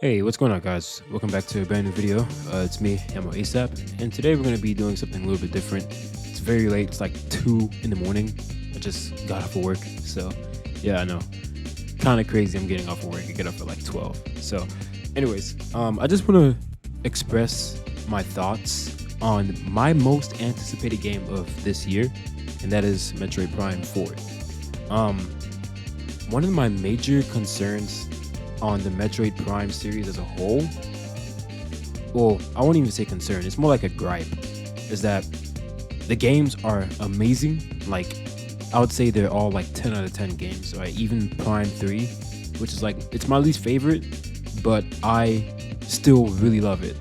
Hey, what's going on, guys? Welcome back to a brand new video. It's me, Yamo ASAP, and today we're going to be doing something a little bit different. It's very late, it's like 2 in the morning. I just got off of work, so yeah, I know. Kind of crazy I'm getting off of work. I get up at like 12. So, anyways, I just want to express my thoughts on my most anticipated game of this year, and that is Metroid Prime 4. Um, One of my major concerns on the Metroid Prime series as a whole, well, I won't even say concern, it's more like a gripe, is that the games are amazing. Like, I would say they're all like 10 out of 10 games, right? Even Prime 3, which is like, it's my least favorite, but I still really love it.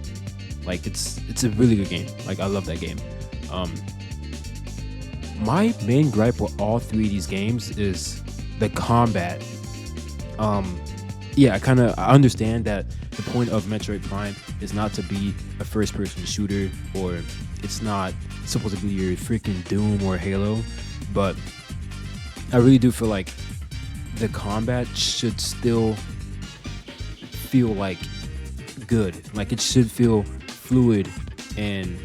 Like, it's a really good game. Like, I love that game. Um, my main gripe with all three of these games is the combat. Yeah, I understand that the point of Metroid Prime is not to be a first person shooter, or it's not supposed to be your freaking Doom or Halo, but I really do feel like the combat should still feel like good. Like, it should feel fluid and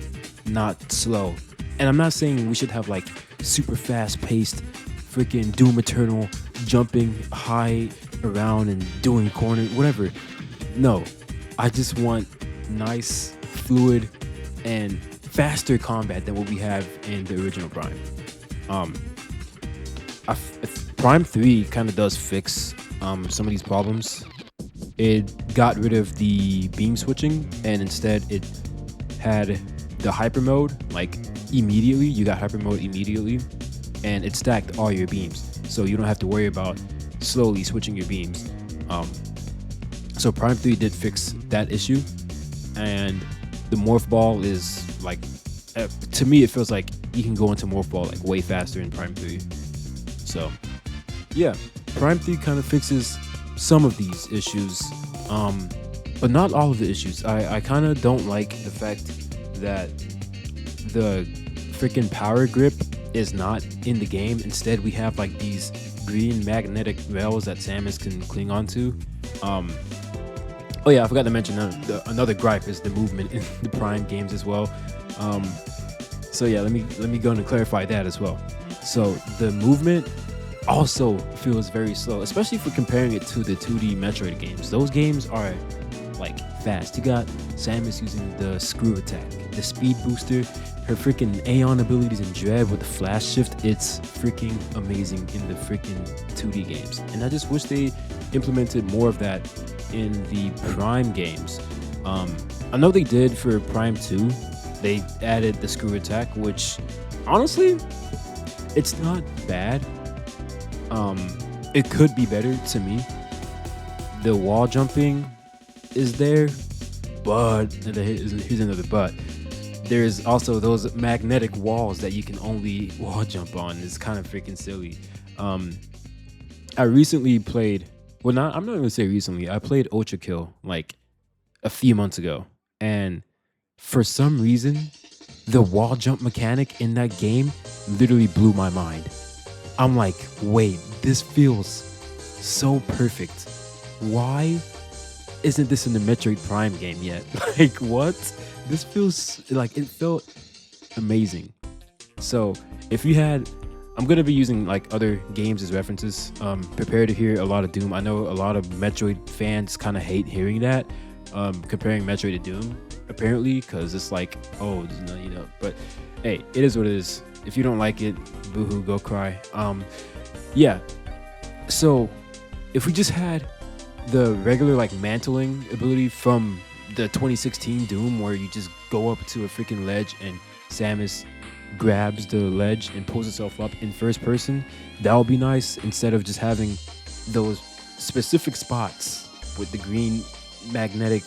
not slow. And I'm not saying we should have like super fast paced freaking Doom Eternal jumping high around and doing corner, whatever. No, I just want nice, fluid, and faster combat than what we have in the original Prime. Um, Prime 3 kind of does fix some of these problems. It got rid of the beam switching, and instead it had the hyper mode. Like, immediately, you got hyper mode immediately, and it stacked all your beams, so you don't have to worry about slowly switching your beams. So Prime 3 did fix that issue, and the Morph Ball is like, to me, it feels like you can go into Morph Ball like way faster in Prime 3. So yeah, Prime 3 kind of fixes some of these issues, but not all of the issues. I kind of don't like the fact that the freaking power grip is not in the game. Instead, we have like these green magnetic rails that Samus can cling onto. Oh yeah, I forgot to mention another gripe is the movement in the Prime games as well. So yeah, let me go and clarify that as well. So the movement also feels very slow, especially if we're comparing it to the 2D Metroid games. Those games are like fast. You got Samus using the screw attack, the speed booster, her freaking Aeon abilities in Dread with the flash shift. It's freaking amazing in the freaking 2D games. And I just wish they implemented more of that in the Prime games. I know they did for Prime 2. They added the screw attack, which honestly, it's not bad. It could be better to me. The wall jumping is there, but here's another but. There's also those magnetic walls that you can only wall jump on. It's kind of freaking silly. I recently played, I'm not even gonna say recently. I played Ultra Kill like a few months ago, and for some reason, the wall jump mechanic in that game literally blew my mind. I'm like, wait, this feels so perfect. Why isn't this in the Metroid Prime game yet? Like, what? This feels like, it felt amazing. So if you had, I'm gonna be using like other games as references. Prepare to hear a lot of Doom. I know a lot of Metroid fans kind of hate hearing that, comparing Metroid to Doom, apparently, because it's like, oh, there's no, but hey, it is what it is. If you don't like it, boohoo, go cry. Yeah. So if we just had the regular like mantling ability from the 2016 Doom, where you just go up to a freaking ledge and Samus grabs the ledge and pulls itself up in first person, that would be nice, instead of just having those specific spots with the green magnetic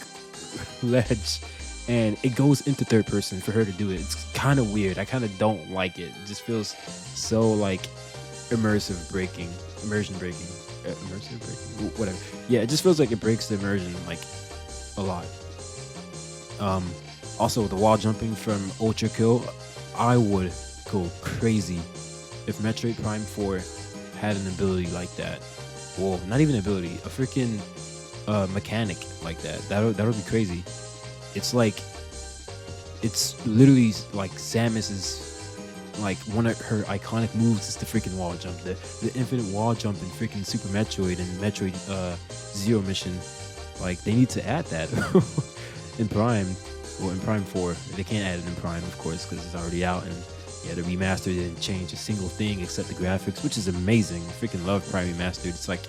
ledge and it goes into third person for her to do it. It's kind of weird. I kind of don't like it. It just feels so like immersion breaking, whatever. Yeah, it just feels like it breaks the immersion like a lot. Also, the wall jumping from Ultra Kill, I would go crazy if Metroid Prime 4 had an ability like that. Well, not even ability, a freaking mechanic like that. That'll be crazy. It's like it's literally like Samus is like one of her iconic moves is the freaking wall jump, the infinite wall jump in freaking Super Metroid and Metroid Zero Mission. Like they need to add that in Prime or in Prime 4. They can't add it in Prime, of course, because it's already out. And yeah, the remastered didn't change a single thing except the graphics, which is amazing. I freaking love Prime Remastered. It's like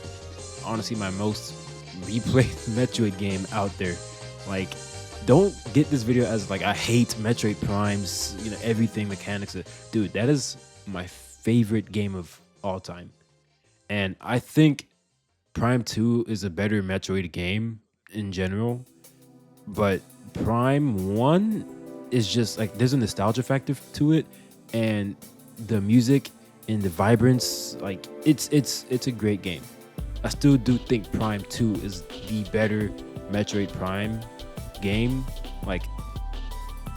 honestly my most replayed Metroid game out there. Like, don't get this video as like I hate Metroid Prime's, everything mechanics. Dude, that is my favorite game of all time. And I think Prime 2 is a better Metroid game in general, but Prime 1 is just like there's a nostalgia factor to it, and the music and the vibrance, like it's a great game. I still do think Prime 2 is the better Metroid Prime game, like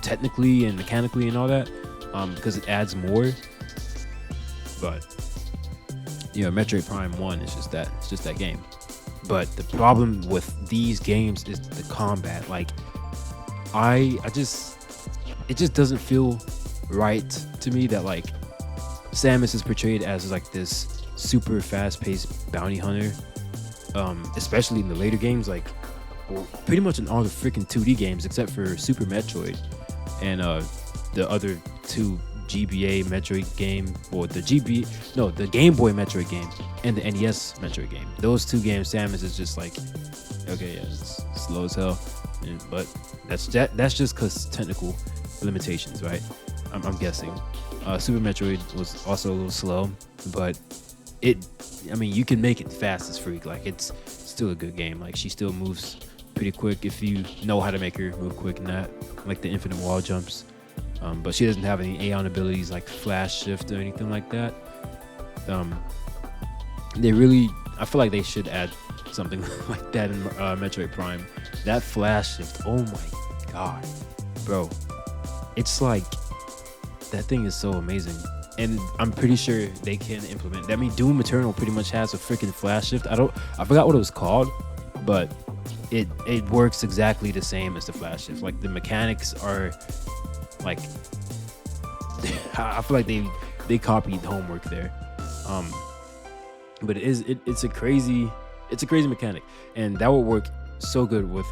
technically and mechanically and all that, because it adds more. But Metroid Prime 1 is just that. It's just that game. But the problem with these games is the combat. Like, it just doesn't feel right to me that like Samus is portrayed as like this super fast-paced bounty hunter, especially in the later games, like pretty much in all the freaking 2D games except for Super Metroid and the other two GBA Metroid game, or the Game Boy Metroid game and the NES Metroid game. Those two games, Samus is just like, okay, yeah, it's slow as hell, but that's just because technical limitations, right? I'm guessing. Super Metroid was also a little slow, but you can make it fast as freak. Like, it's still a good game. Like, she still moves pretty quick if you know how to make her move quick and that, like the infinite wall jumps. But she doesn't have any Aeon abilities like flash shift or anything like that. I feel like they should add something like that in Metroid Prime. That flash shift, oh my god, bro. It's like, that thing is so amazing. And I'm pretty sure they can implement that. I mean, Doom Eternal pretty much has a freaking flash shift. I forgot what it was called, but it works exactly the same as the flash shift. Like, the mechanics are like, I feel like they copied homework there. But it's a crazy mechanic, and that would work so good with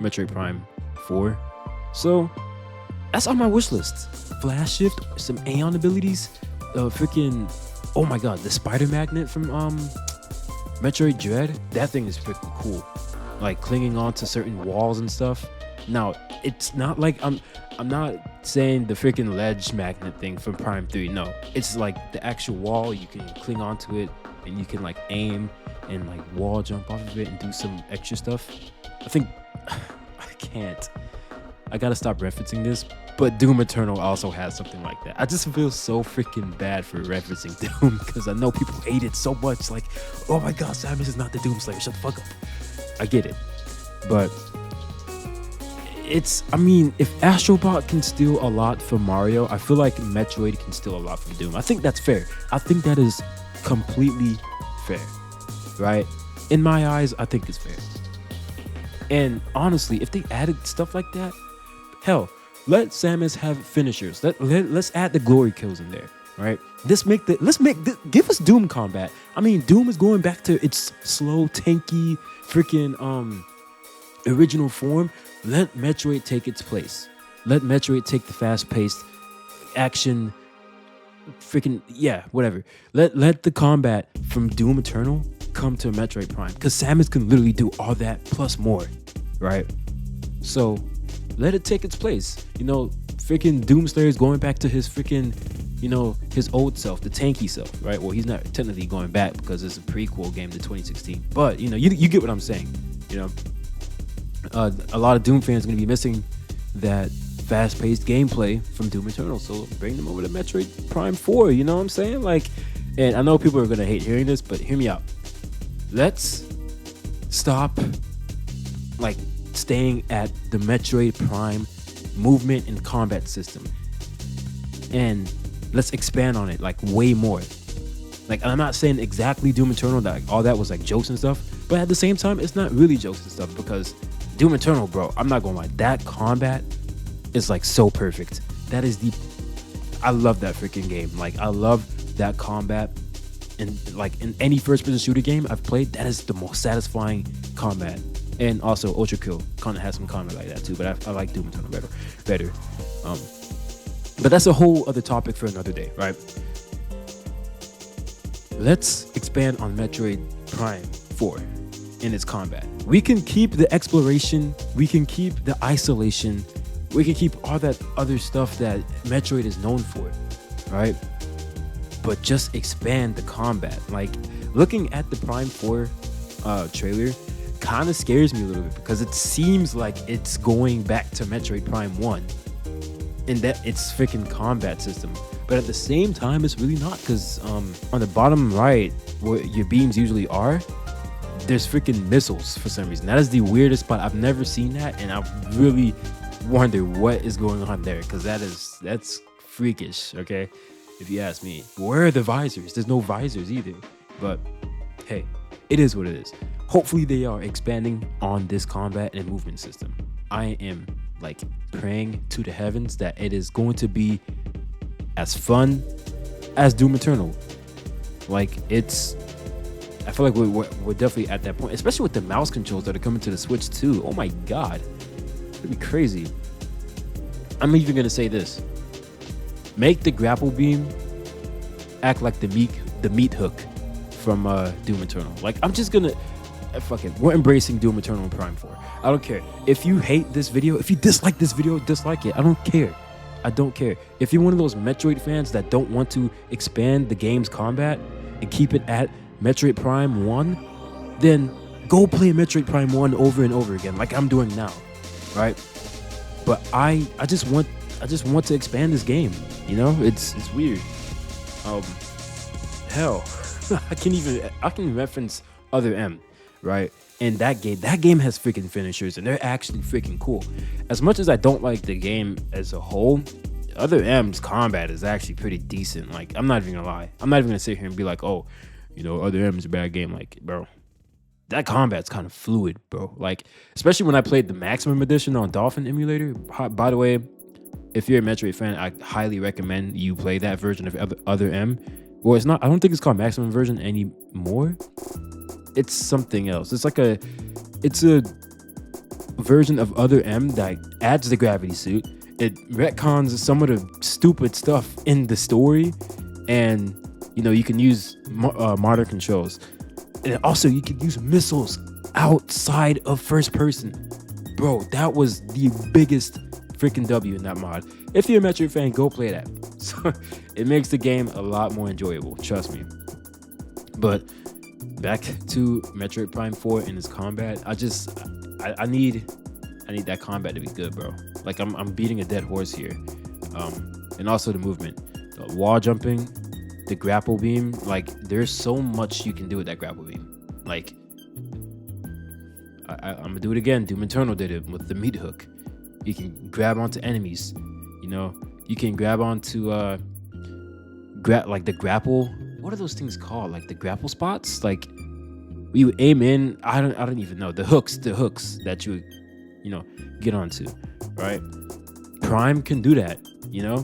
Metroid Prime 4. So that's on my wish list. Flash shift, some Aeon abilities, freaking, oh my god, the spider magnet from Metroid Dread. That thing is freaking cool. Like, clinging on to certain walls and stuff. Now, it's not like I'm not saying the freaking ledge magnet thing from Prime 3. No, it's like the actual wall. You can cling onto it and you can like aim and like wall jump off of it and do some extra stuff. I think I gotta stop referencing this, but Doom Eternal also has something like that. I just feel so freaking bad for referencing Doom, because I know people hate it so much. Like, oh my god, Samus is not the Doom Slayer. Shut the fuck up. I get it, but if Astrobot can steal a lot from Mario, I feel like Metroid can steal a lot from Doom. I think that's fair. I think that is completely fair, right? In my eyes, I think it's fair. And honestly, if they added stuff like that, hell, let Samus have finishers. Let's add the glory kills in there, right? Give us Doom combat. I mean, Doom is going back to its slow, tanky, freaking original form. Let Metroid take its place. Let Metroid take the fast-paced action, freaking, yeah, whatever. Let the combat from Doom Eternal come to Metroid Prime, because Samus can literally do all that plus more, right? So let it take its place. Freaking Doom Slayer is going back to his freaking, his old self, the tanky self, right? Well, he's not technically going back because it's a prequel game to 2016, but you get what I'm saying. A lot of Doom fans are going to be missing that fast-paced gameplay from Doom Eternal, so bring them over to Metroid Prime 4, you know what I'm saying? Like, and I know people are going to hate hearing this, but hear me out. Let's stop, like, staying at the Metroid Prime movement and combat system, and let's expand on it, like, way more. Like, I'm not saying exactly Doom Eternal, that like, all that was like jokes and stuff, But at the same time, it's not really jokes and stuff because Doom Eternal, bro, I'm not gonna lie, that combat is like so perfect. That is I love that freaking game. Like, I love that combat. And like in any first-person shooter game I've played, that is the most satisfying combat. And also Ultra Kill kind of has some combat like that too, but I like Doom Eternal better. But that's a whole other topic for another day, right? Let's expand on Metroid Prime 4 in its combat. We can keep the exploration, we can keep the isolation, we can keep all that other stuff that Metroid is known for, right? But just expand the combat. Like, looking at the Prime 4 trailer kind of scares me a little bit because it seems like it's going back to Metroid Prime 1 in that its freaking combat system. But at the same time, it's really not, because on the bottom right, where your beams usually are, there's freaking missiles for some reason. That is the weirdest spot. I've never seen that, and I really wonder what is going on there, because that's freakish, okay? If you ask me. Where are the visors? There's no visors either. But hey, it is what it is. Hopefully they are expanding on this combat and movement system. I am like praying to the heavens that it is going to be as fun as Doom Eternal. Like, I feel like we're definitely at that point, especially with the mouse controls that are coming to the Switch too. Oh my God, it'd be crazy. I'm even gonna say this. Make the grapple beam act like the meat hook from Doom Eternal. Like, I'm just gonna fuck it. We're embracing Doom Eternal in Prime 4. I don't care. If you hate this video, if you dislike this video, dislike it. I don't care. I don't care. If you're one of those Metroid fans that don't want to expand the game's combat and keep it at Metroid Prime 1, then go play Metroid Prime 1 over and over again, like I'm doing now, right? But I just want to expand this game. You know, it's weird. Hell, I can reference Other M, right? And that game has freaking finishers, and they're actually freaking cool. As much as I don't like the game as a whole, Other M's combat is actually pretty decent. Like, I'm not even gonna lie. I'm not even gonna sit here and be like, oh, you know, Other M's a bad game. Like, bro, that combat's kind of fluid, bro. Like, especially when I played the Maximum Edition on Dolphin Emulator. By the way, if you're a Metroid fan, I highly recommend you play that version of Other M. Well, it's not. I don't think it's called Maximum version anymore. It's something else. It's a version of Other M that adds the gravity suit. It retcons some of the stupid stuff in the story, and you know, you can use modern controls, and also you can use missiles outside of first person. Bro, that was the biggest freaking W in that mod. If you're a Metroid fan, go play that. So it makes the game a lot more enjoyable, trust me. But back to Metroid Prime 4 and its combat. I need that combat to be good, bro. Like, I'm beating a dead horse here. And also the movement, the wall jumping, the grapple beam. Like, there's so much you can do with that grapple beam. Like, I'm gonna do it again. Doom Eternal did it with the meat hook. You can grab onto enemies, you know. You can grab onto like the grapple. What are those things called? Like the grapple spots. Like, you aim in. I don't even know the hooks that you know, get onto, right? Prime can do that, you know.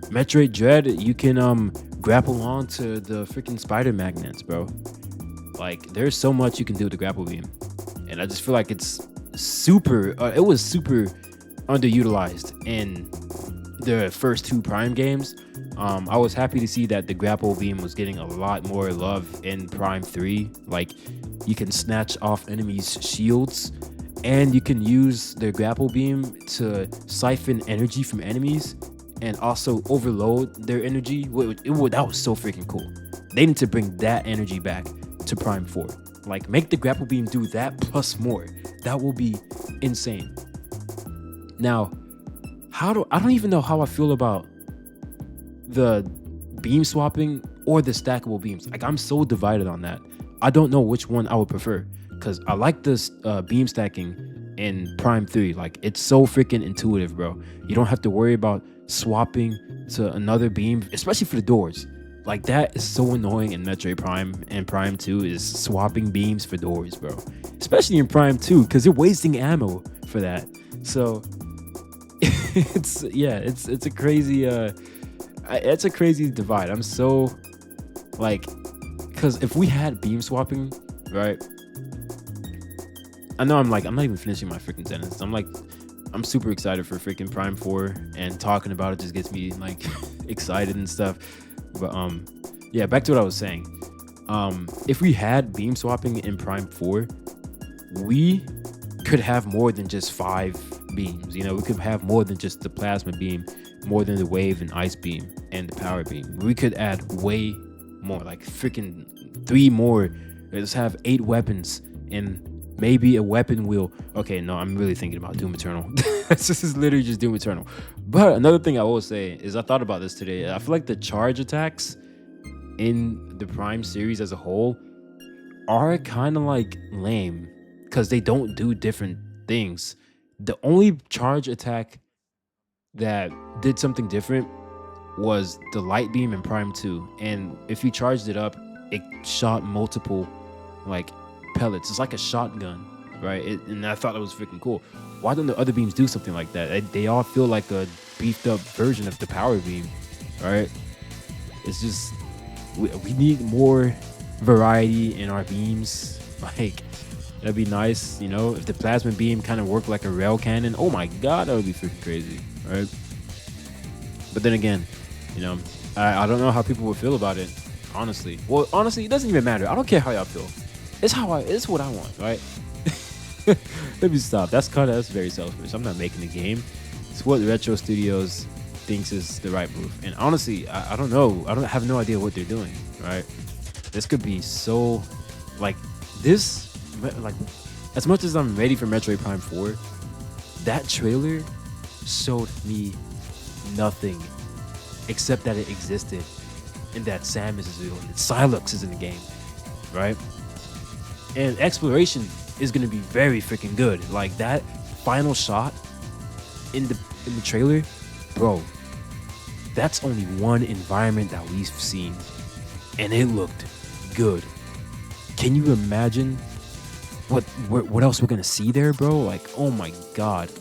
Metroid Dread, you can grapple onto the freaking spider magnets, bro. Like, there's so much you can do with the grapple beam, and I just feel like it's super. It was super underutilized in the first two Prime games. I was happy to see that the grapple beam was getting a lot more love in Prime 3. Like, you can snatch off enemies' shields, and you can use the grapple beam to siphon energy from enemies and also overload their energy. That was so freaking cool. They need to bring that energy back to Prime 4. Like, make the grapple beam do that plus more. That will be insane. Now, I don't even know how I feel about the beam swapping or the stackable beams. Like, I'm so divided on that. I don't know which one I would prefer, because I like this beam stacking in Prime 3. Like, it's so freaking intuitive, bro. You don't have to worry about swapping to another beam, especially for the doors. Like that is so annoying in Metroid Prime and Prime 2 is swapping beams for doors, bro. Especially in Prime 2, because you're wasting ammo for that. So it's a crazy it's a crazy divide. I'm so like, because if we had beam swapping, right? I know I'm not even finishing my freaking sentence. I'm super excited for freaking Prime 4, and talking about it just gets me like excited and stuff. But yeah, back to what I was saying. If we had beam swapping in Prime 4, we could have more than just 5 beams. You know, we could have more than just the plasma beam, more than the wave and ice beam and the power beam. We could add way more, like freaking 3 more. Let's have 8 weapons and maybe a weapon wheel. Okay, no, I'm really thinking about Doom Eternal. This is literally just Doom Eternal. But another thing I will say is I thought about this today. I feel like the charge attacks in the Prime series as a whole are kind of like lame because they don't do different things. The only charge attack that did something different was the light beam in Prime 2. And if you charged it up, it shot multiple like pellets. It's like a shotgun, right? And I thought it was freaking cool. Why don't the other beams do something like that? They all feel like a beefed up version of the power beam, right? It's just we need more variety in our beams. Like that'd be nice, you know, if the plasma beam kind of worked like a rail cannon. Oh my god, that would be freaking crazy, right? But then again, you know, I don't know how people would feel about it, honestly. Well, honestly, it doesn't even matter. I don't care how y'all feel. It's what I want, right? Let me stop. That's very selfish. I'm not making the game. It's what Retro Studios thinks is the right move. And honestly, I don't know. I don't have no idea what they're doing, right? This could be so like this, like as much as I'm ready for Metroid Prime 4, that trailer showed me nothing except that it existed and that Samus is real and that Psylocke is in the game, right? And exploration is gonna be very freaking good. Like that final shot in the trailer, bro. That's only one environment that we've seen, and it looked good. Can you imagine what else we're gonna see there, bro? Like, oh my god,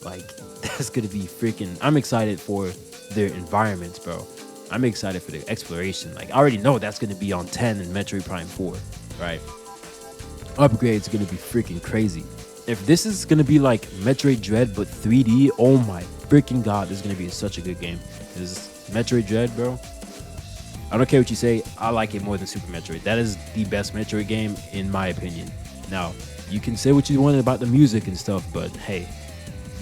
like that's gonna be freaking. I'm excited for their environments, bro. I'm excited for the exploration. Like, I already know that's gonna be on 10 in Metroid Prime 4, right? Upgrade's gonna be freaking crazy. If this is gonna be like Metroid Dread but 3D, oh my freaking god, this is gonna be such a good game. This Metroid Dread, bro. I don't care what you say, I like it more than Super Metroid. That is the best Metroid game in my opinion. Now, you can say what you want about the music and stuff, but hey,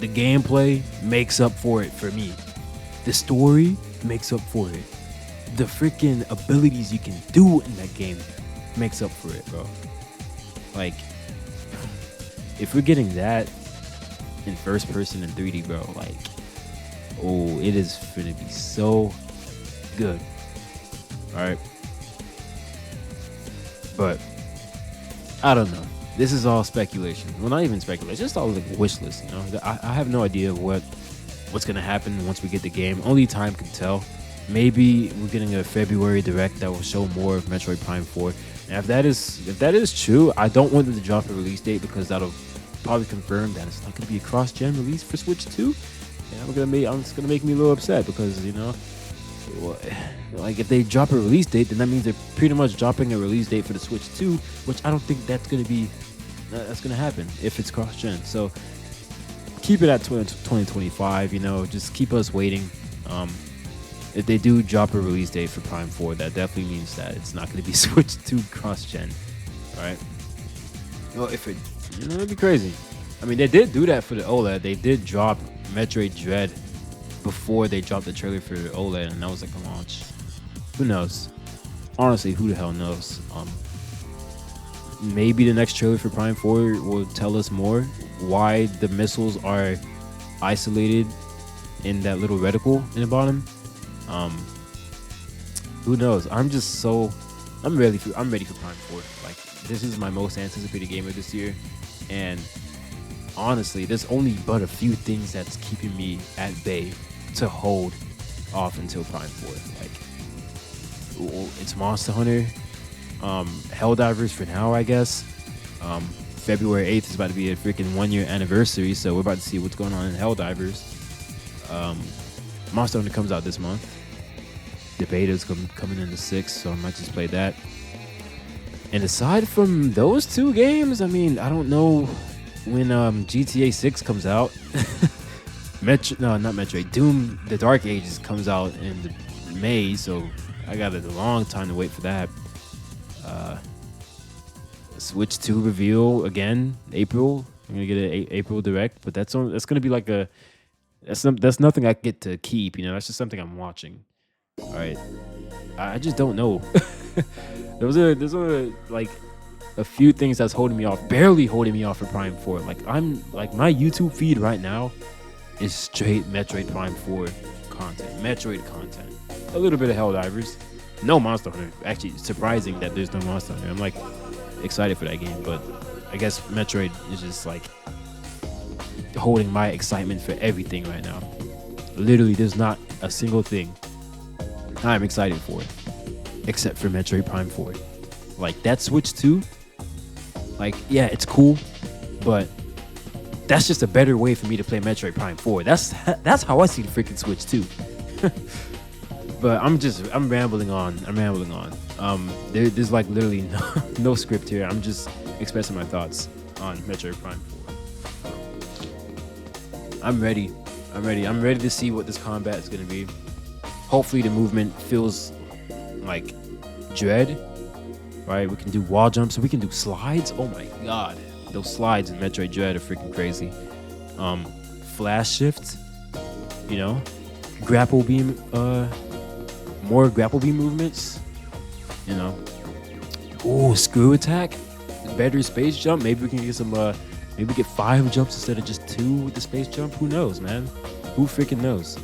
the gameplay makes up for it for me. The story makes up for it. The freaking abilities you can do in that game makes up for it, bro. Like, if we're getting that in first person in 3D, bro, like, oh, it is gonna be so good. Alright. But I don't know. This is all speculation. Well, not even speculation, just all like wish list, you know. I have no idea what's gonna happen once we get the game. Only time can tell. Maybe we're getting a February direct that will show more of Metroid Prime 4. And if that is true, I don't want them to drop a release date because that'll probably confirm that it's not gonna be a cross-gen release for Switch 2. And it's gonna make me a little upset because, you know, like if they drop a release date, then that means they're pretty much dropping a release date for the Switch 2, which I don't think that's gonna happen if it's cross-gen. So keep it at 2025, you know, just keep us waiting. If they do drop a release date for Prime 4, that definitely means that it's not going to be Switch 2 cross-gen, right? Well, if it, you know, it'd be crazy. I mean, they did do that for the OLED. They did drop Metroid Dread before they dropped the trailer for the OLED, and that was like a launch. Who knows? Honestly, who the hell knows? Maybe the next trailer for Prime 4 will tell us more why the missiles are isolated in that little reticle in the bottom. Who knows? I'm ready for Prime 4. Like, this is my most anticipated game of this year, and honestly, there's only but a few things that's keeping me at bay to hold off until Prime 4. Like, It's Monster Hunter, Helldivers for now, I guess. February 8th is about to be a freaking 1 year anniversary, so we're about to see what's going on in Helldivers. Monster Hunter comes out this month. The beta's coming in the 6th, so I might just play that. And aside from those two games, I mean, I don't know when GTA 6 comes out. Not Metroid. Doom: The Dark Ages comes out in May, so I got a long time to wait for that. Switch 2 reveal again, April. I'm gonna get an April direct, but that's gonna be like that's nothing I get to keep. You know, that's just something I'm watching. All right, I just don't know. Those are like a few things that's holding me off, barely holding me off for Prime 4. Like I'm like my YouTube feed right now is straight Metroid Prime 4 content, Metroid content, a little bit of Helldivers, no Monster Hunter. Actually, it's surprising that there's no Monster Hunter. I'm like excited for that game, but I guess Metroid is just like holding my excitement for everything right now. Literally, there's not a single thing I'm excited for except for Metroid Prime 4. Like that Switch 2, like yeah, it's cool, but that's just a better way for me to play Metroid Prime 4. That's how I see the freaking Switch 2. But I'm rambling on. There's like literally no script here. I'm just expressing my thoughts on Metroid Prime 4. I'm ready. I'm ready to see what this combat is gonna be. Hopefully the movement feels like Dread. Right? We can do wall jumps. We can do slides. Oh my god. Those slides in Metroid Dread are freaking crazy. Flash shift, you know, grapple beam, more grapple beam movements, you know. Oh, screw attack, better space jump. Maybe we can get some, maybe get 5 jumps instead of just 2 with the space jump. Who knows, man? Who freaking knows?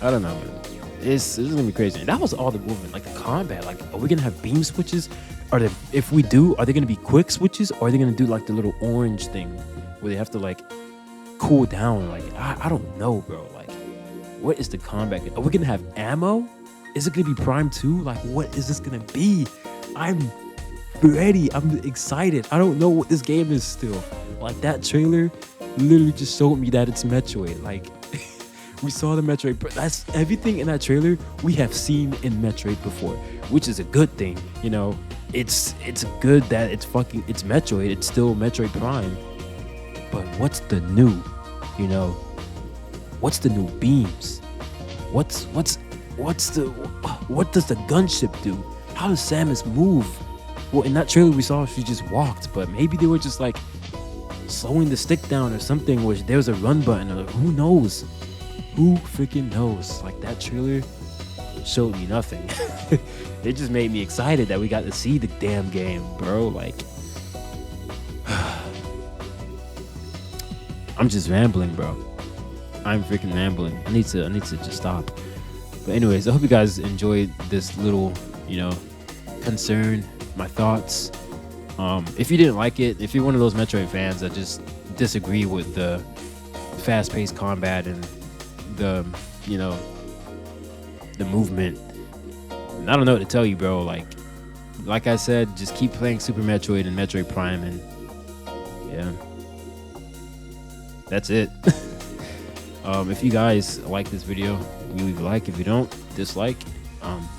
I don't know, man. This is gonna be crazy. And that was all the movement, like the combat. Like, are we gonna have beam switches? If we do, are they gonna be quick switches, or are they gonna do like the little orange thing where they have to like cool down? Like, I don't know, bro. Like, what is the combat? Are we gonna have ammo? Is it gonna be Prime 2? Like, what is this gonna be? I'm ready. I'm excited. I don't know what this game is still. Like, that trailer literally just showed me that it's Metroid. Like, we saw the Metroid. That's everything in that trailer we have seen in Metroid before, which is a good thing. You know, it's good that it's Metroid. It's still Metroid Prime. But what's the new? You know, what's the new beams? What does the gunship do? How does Samus move? Well, in that trailer we saw she just walked, but maybe they were just like slowing the stick down or something, where there's a run button, or who knows? Who freaking knows? Like, that trailer showed me nothing. It just made me excited that we got to see the damn game, bro. Like, I'm just rambling, bro. I'm freaking rambling. I need to just stop. But anyways, I hope you guys enjoyed this little, you know, concern, my thoughts. If you didn't like it, if you're one of those Metroid fans that just disagree with the fast-paced combat and the, you know, the movement, I don't know what to tell you, bro. Like I said, just keep playing Super Metroid and Metroid Prime, and yeah, that's it. If you guys like this video, you leave a like. If you don't, dislike.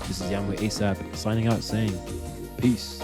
This is Yamo ASAP signing out, saying peace.